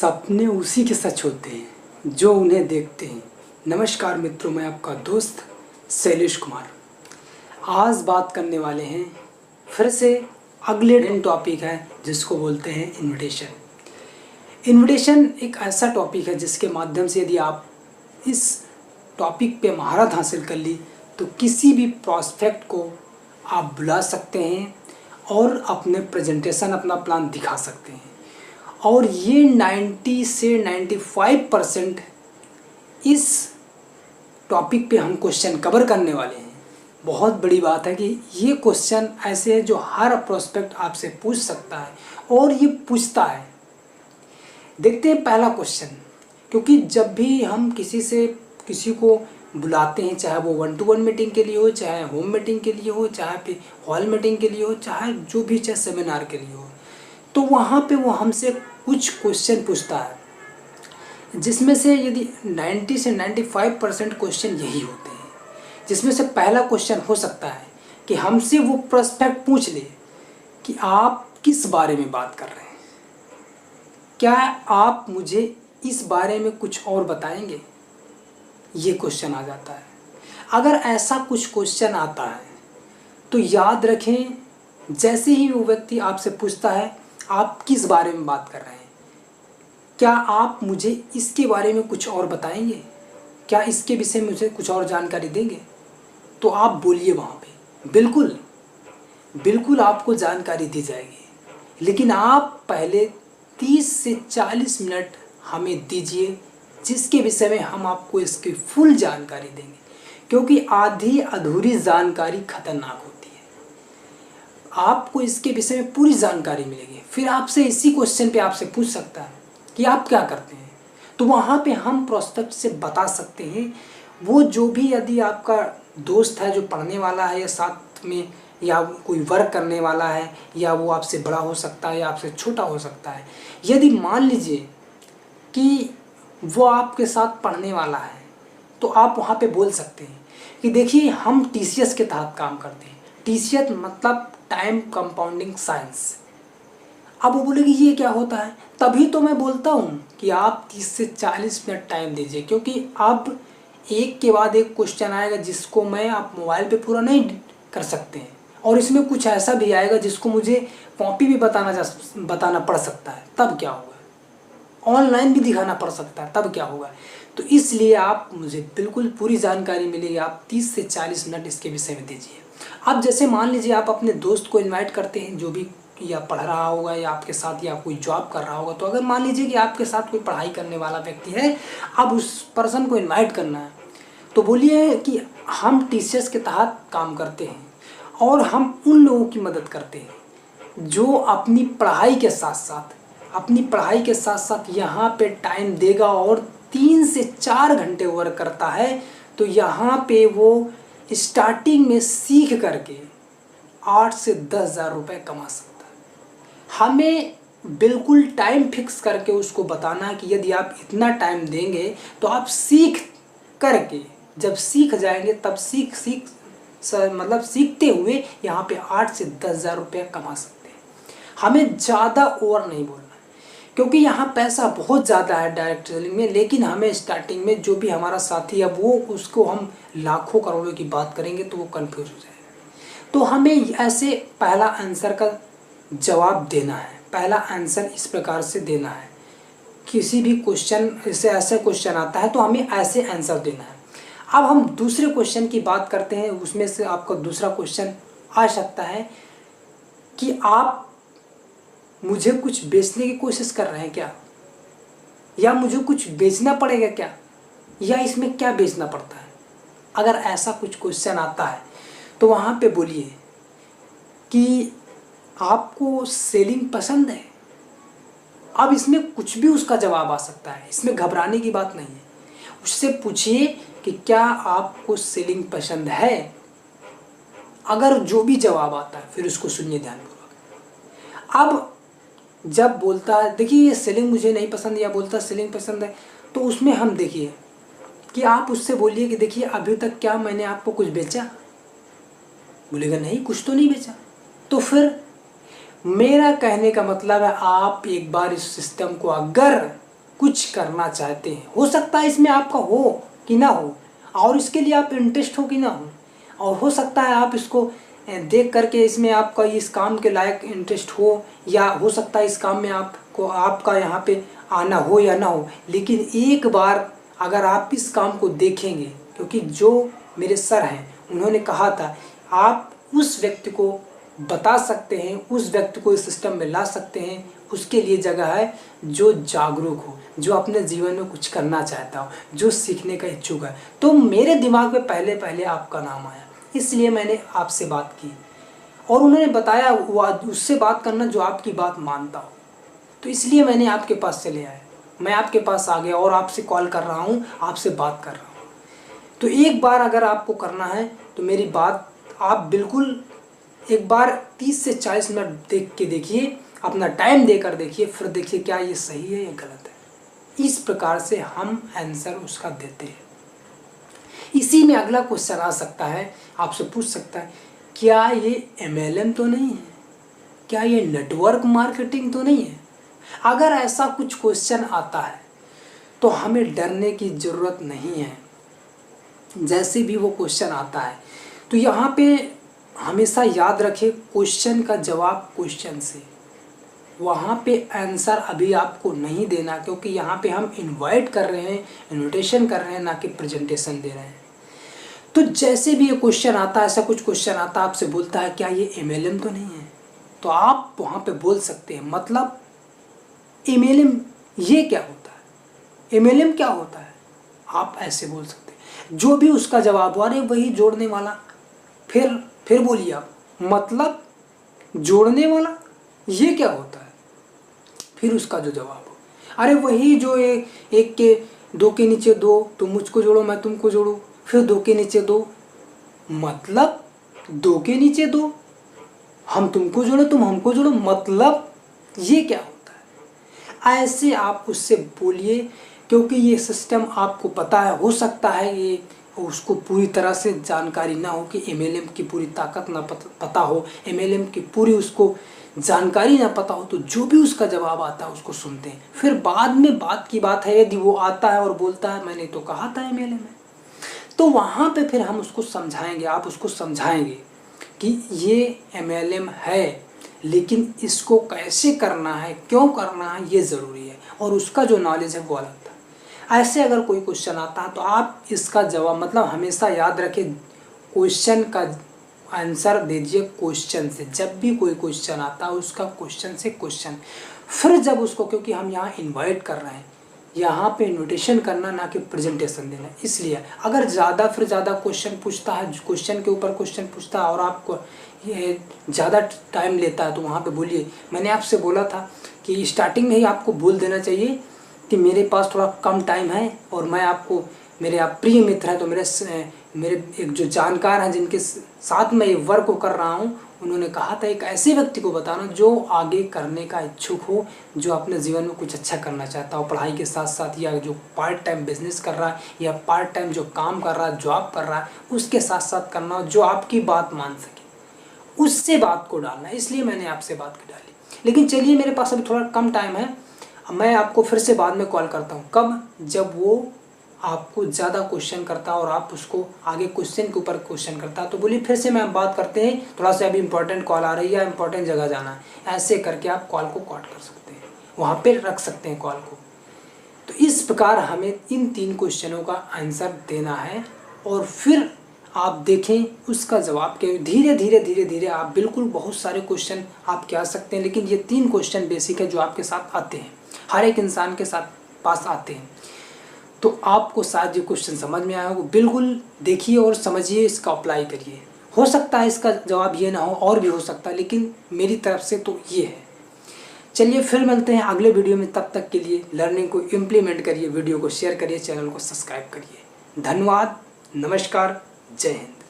सपने उसी के सच होते हैं जो उन्हें देखते हैं। नमस्कार मित्रों, मैं आपका दोस्त शैलेश कुमार। आज बात करने वाले हैं फिर से अगले टॉपिक है जिसको बोलते हैं इनविटेशन। इनविटेशन एक ऐसा टॉपिक है जिसके माध्यम से यदि आप इस टॉपिक पे महारत हासिल कर ली तो किसी भी प्रॉस्पेक्ट को आप बुला सकते हैं और अपने प्रेजेंटेशन अपना प्लान दिखा सकते हैं। और ये 90 से 95% इस टॉपिक पे हम क्वेश्चन कवर करने वाले हैं। बहुत बड़ी बात है कि ये क्वेश्चन ऐसे है जो हर प्रोस्पेक्ट आपसे पूछ सकता है और ये पूछता है। देखते हैं पहला क्वेश्चन, क्योंकि जब भी हम किसी को बुलाते हैं, चाहे वो 1-to-1 मीटिंग के लिए हो, चाहे होम मीटिंग के लिए हो, चाहे फिर हॉल मीटिंग के लिए हो, चाहे जो भी, चाहे सेमिनार के लिए हो, तो वहाँ पे वो हमसे कुछ क्वेश्चन पूछता है जिसमें से यदि 90 से 95% क्वेश्चन यही होते हैं। जिसमें से पहला क्वेश्चन हो सकता है कि हमसे वो प्रोस्पेक्ट पूछ ले कि आप किस बारे में बात कर रहे हैं, क्या आप मुझे इस बारे में कुछ और बताएंगे। ये क्वेश्चन आ जाता है। अगर ऐसा कुछ क्वेश्चन आता है तो याद रखें, जैसे ही वो व्यक्ति आपसे पूछता है आप किस बारे में बात कर रहे हैं, क्या आप मुझे इसके बारे में कुछ और बताएंगे, क्या इसके विषय में मुझे कुछ और जानकारी देंगे, तो आप बोलिए वहाँ पे बिल्कुल बिल्कुल आपको जानकारी दी जाएगी। लेकिन आप पहले 30 से 40 मिनट हमें दीजिए जिसके विषय में हम आपको इसकी फुल जानकारी देंगे, क्योंकि आधी अधूरी जानकारी खतरनाक होती है। आपको इसके विषय में पूरी जानकारी मिलेगी, फिर आपसे इसी क्वेश्चन पे आपसे पूछ सकता है कि आप क्या करते हैं, तो वहाँ पे हम प्रोस्पेक्ट से बता सकते हैं। वो जो भी, यदि आपका दोस्त है जो पढ़ने वाला है या साथ में, या कोई वर्क करने वाला है, या वो आपसे बड़ा हो सकता है या आपसे छोटा हो सकता है, यदि मान लीजिए कि वो आपके साथ पढ़ने वाला है तो आप वहाँ पे बोल सकते हैं कि देखिए हम TCS के तहत काम करते हैं। TCS मतलब टाइम कंपाउंडिंग साइंस। अब वो बोलेगी ये क्या होता है, तभी तो मैं बोलता हूँ कि आप 30 से 40 मिनट टाइम दीजिए, क्योंकि अब एक के बाद एक क्वेश्चन आएगा जिसको मैं आप मोबाइल पे पूरा नहीं कर सकते हैं, और इसमें कुछ ऐसा भी आएगा जिसको मुझे कॉपी भी बताना पड़ सकता है, तब क्या होगा, ऑनलाइन भी दिखाना पड़ सकता है, तब क्या होगा। तो इसलिए आप मुझे बिल्कुल पूरी जानकारी मिलेगी, आप 30 से 40 मिनट इसके विषय में दीजिए। अब जैसे मान लीजिए आप अपने दोस्त को इनवाइट करते हैं, जो भी या पढ़ रहा होगा या आपके साथ या कोई जॉब कर रहा होगा, तो अगर मान लीजिए कि आपके साथ कोई पढ़ाई करने वाला व्यक्ति है, अब उस पर्सन को इन्वाइट करना है, तो बोलिए कि हम TCS के तहत काम करते हैं और हम उन लोगों की मदद करते हैं जो अपनी पढ़ाई के साथ साथ यहाँ पे टाइम देगा और 3 से 4 घंटे वर्क करता है, तो यहाँ पे वो स्टार्टिंग में सीख करके 8 से 10 हज़ार रुपये कमा सकता है। हमें बिल्कुल टाइम फिक्स करके उसको बताना है कि यदि आप इतना टाइम देंगे तो आप सीख करके, जब सीख जाएंगे तब सीखते हुए यहाँ पे 8 से 10 हज़ार रुपये कमा सकते हैं। हमें ज़्यादा ओवर नहीं बोलना, क्योंकि यहाँ पैसा बहुत ज़्यादा है डायरेक्ट सेलिंग में, लेकिन हमें स्टार्टिंग में जो भी हमारा साथी है वो, उसको हम लाखों करोड़ों की बात करेंगे तो वो कंफ्यूज हो जाएगा। तो हमें ऐसे पहला आंसर का जवाब देना है, पहला आंसर इस प्रकार से देना है। किसी भी क्वेश्चन से ऐसा क्वेश्चन आता है तो हमें ऐसे आंसर देना है। अब हम दूसरे क्वेश्चन की बात करते हैं। उसमें से आपका दूसरा क्वेश्चन आ सकता है कि आप मुझे कुछ बेचने की कोशिश कर रहे हैं क्या, या मुझे कुछ बेचना पड़ेगा क्या, या इसमें क्या बेचना पड़ता है। अगर ऐसा कुछ क्वेश्चन आता है तो वहाँ पे बोलिए कि आपको सेलिंग पसंद है। अब इसमें कुछ भी उसका जवाब आ सकता है, इसमें घबराने की बात नहीं है। उससे पूछिए कि क्या आपको सेलिंग पसंद है। अगर जो भी जवाब आता है फिर उसको सुनिए ध्यानपूर्वक। अब जब बोलता है देखिए ये सेलिंग मुझे नहीं पसंद, या बोलता है सेलिंग पसंद है, तो उसमें हम देखिए कि आप उससे बोलिए कि देखिए अभी तक क्या मैंने आपको कुछ बेचा। बोलेगा नहीं, कुछ तो नहीं बेचा। तो फिर मेरा कहने का मतलब है आप एक बार इस सिस्टम को अगर कुछ करना चाहते हैं। हो सकता है इसमें आपका हो कि ना हो, और इसके लिए आप इंटरेस्ट हो कि ना हो, और हो सकता है आप इसको देख करके इसमें आपका इस काम के लायक इंटरेस्ट हो, या हो सकता है इस काम में आपको आपका यहाँ पे आना हो या ना हो। लेकिन एक बार अगर आप इस काम को देखेंगे, क्योंकि जो मेरे सर हैं उन्होंने कहा था आप उस व्यक्ति को बता सकते हैं, उस व्यक्ति को इस सिस्टम में ला सकते हैं, उसके लिए जगह है जो जागरूक हो, जो अपने जीवन में कुछ करना चाहता हो, जो सीखने का इच्छुक है। तो मेरे दिमाग में पहले पहले आपका नाम आया, इसलिए मैंने आपसे बात की, और उन्होंने बताया वो उससे बात करना जो आपकी बात मानता हो। तो इसलिए मैंने आपके पास चले आया, मैं आपके पास आ गया और आपसे कॉल कर रहा हूँ, आपसे बात कर रहा हूँ। तो एक बार अगर आपको करना है तो मेरी बात आप बिल्कुल एक बार 30 से 40 मिनट देख के देखिए, अपना टाइम देकर देखिए, फिर देखिए क्या ये सही है या गलत है। इस प्रकार से हम आंसर उसका देते हैं। इसी में अगला क्वेश्चन आ सकता है, आपसे पूछ सकता है क्या ये MLM तो नहीं है, क्या ये नेटवर्क मार्केटिंग तो नहीं है। अगर ऐसा कुछ क्वेश्चन आता है तो हमें डरने की ज़रूरत नहीं है। जैसे भी वो क्वेश्चन आता है तो यहाँ पे हमेशा याद रखें, क्वेश्चन का जवाब क्वेश्चन से, वहाँ पे आंसर अभी आपको नहीं देना, क्योंकि यहाँ पे हम इनवाइट कर रहे हैं, इनविटेशन कर रहे हैं, ना कि प्रेजेंटेशन दे रहे हैं। तो जैसे भी ये क्वेश्चन आता है, ऐसा कुछ क्वेश्चन आता है आपसे बोलता है क्या ये MLM तो नहीं है, तो आप वहाँ पे बोल सकते हैं मतलब MLM ये क्या होता है, MLM क्या होता है, आप ऐसे बोल सकते हैं। जो भी उसका जवाब हो, अरे वही जोड़ने वाला, फिर बोलिए आप मतलब जोड़ने वाला ये क्या होता है, फिर उसका जो जवाब हो, अरे वही जो एक के दो के नीचे दो, तुम मुझको जोड़ो मैं तुमको जोड़ूं, फिर दो के नीचे दो, मतलब दो के नीचे दो, हम तुमको जोड़ो तुम हमको जोड़ो, मतलब ये क्या होता है। ऐसे आप उससे बोलिए, क्योंकि ये सिस्टम आपको पता है, हो सकता है ये उसको पूरी तरह से जानकारी ना हो कि MLM की पूरी ताकत ना पता हो, MLM की पूरी उसको जानकारी ना पता हो, तो जो भी उसका जवाब आता है उसको सुनते हैं। फिर बाद में बात की बात है, यदि वो आता है और बोलता है मैंने तो कहा था MLM है, तो वहाँ पे फिर हम उसको समझाएंगे, आप उसको समझाएंगे कि ये MLM है, लेकिन इसको कैसे करना है, क्यों करना है, ये ज़रूरी है, और उसका जो नॉलेज है वो अलग था। ऐसे अगर कोई क्वेश्चन आता है तो आप इसका जवाब मतलब हमेशा याद रखें, क्वेश्चन का आंसर दीजिए क्वेश्चन से। जब भी कोई क्वेश्चन आता है उसका क्वेश्चन से क्वेश्चन, फिर जब उसको, क्योंकि हम यहाँ इनवाइट कर रहे हैं, यहाँ पे इनविटेशन करना ना कि प्रेजेंटेशन देना, इसलिए अगर ज़्यादा फिर ज़्यादा क्वेश्चन पूछता है, क्वेश्चन के ऊपर क्वेश्चन पूछता है और आपको ये ज़्यादा टाइम लेता है, तो वहाँ पे बोलिए मैंने आपसे बोला था कि स्टार्टिंग में ही आपको बोल देना चाहिए कि मेरे पास थोड़ा कम टाइम है, और मैं आपको, मेरे आप प्रिय मित्र हैं, तो मेरे एक जो जानकार हैं जिनके साथ मैं ये वर्क को कर रहा हूँ, उन्होंने कहा था एक ऐसे व्यक्ति को बताना जो आगे करने का इच्छुक हो, जो अपने जीवन में कुछ अच्छा करना चाहता हो, पढ़ाई के साथ साथ, या जो पार्ट टाइम बिजनेस कर रहा है, या पार्ट टाइम जो काम कर रहा है, जॉब कर रहा है, उसके साथ साथ करना हो, जो आपकी बात मान सके, उससे बात को डालना। इसलिए मैंने आपसे बात की डाली। लेकिन चलिए मेरे पास अभी थोड़ा कम टाइम है, मैं आपको फिर से बाद में कॉल करता हूँ। कब? जब वो आपको ज़्यादा क्वेश्चन करता है और आप उसको आगे क्वेश्चन के ऊपर क्वेश्चन करता है, तो बोलिए फिर से मैं बात करते हैं, थोड़ा सा अभी इंपॉर्टेंट कॉल आ रही है, इंपॉर्टेंट जगह जाना है। ऐसे करके आप कॉल को कट कर सकते हैं, वहाँ पे रख सकते हैं कॉल को। तो इस प्रकार हमें इन 3 क्वेश्चनों का आंसर देना है, और फिर आप देखें उसका जवाब के धीरे धीरे आप बिल्कुल बहुत सारे क्वेश्चन आप क्या सकते हैं, लेकिन ये 3 क्वेश्चन बेसिक है जो आपके साथ आते हैं, हर एक इंसान के साथ पास आते हैं। तो आपको शायद ये क्वेश्चन समझ में आया होगा, बिल्कुल देखिए और समझिए, इसका अप्लाई करिए। हो सकता है इसका जवाब ये ना हो, और भी हो सकता है, लेकिन मेरी तरफ से तो ये है। चलिए फिर मिलते हैं अगले वीडियो में, तब तक के लिए लर्निंग को इम्प्लीमेंट करिए, वीडियो को शेयर करिए, चैनल को सब्सक्राइब करिए। धन्यवाद, नमस्कार, जय हिंद।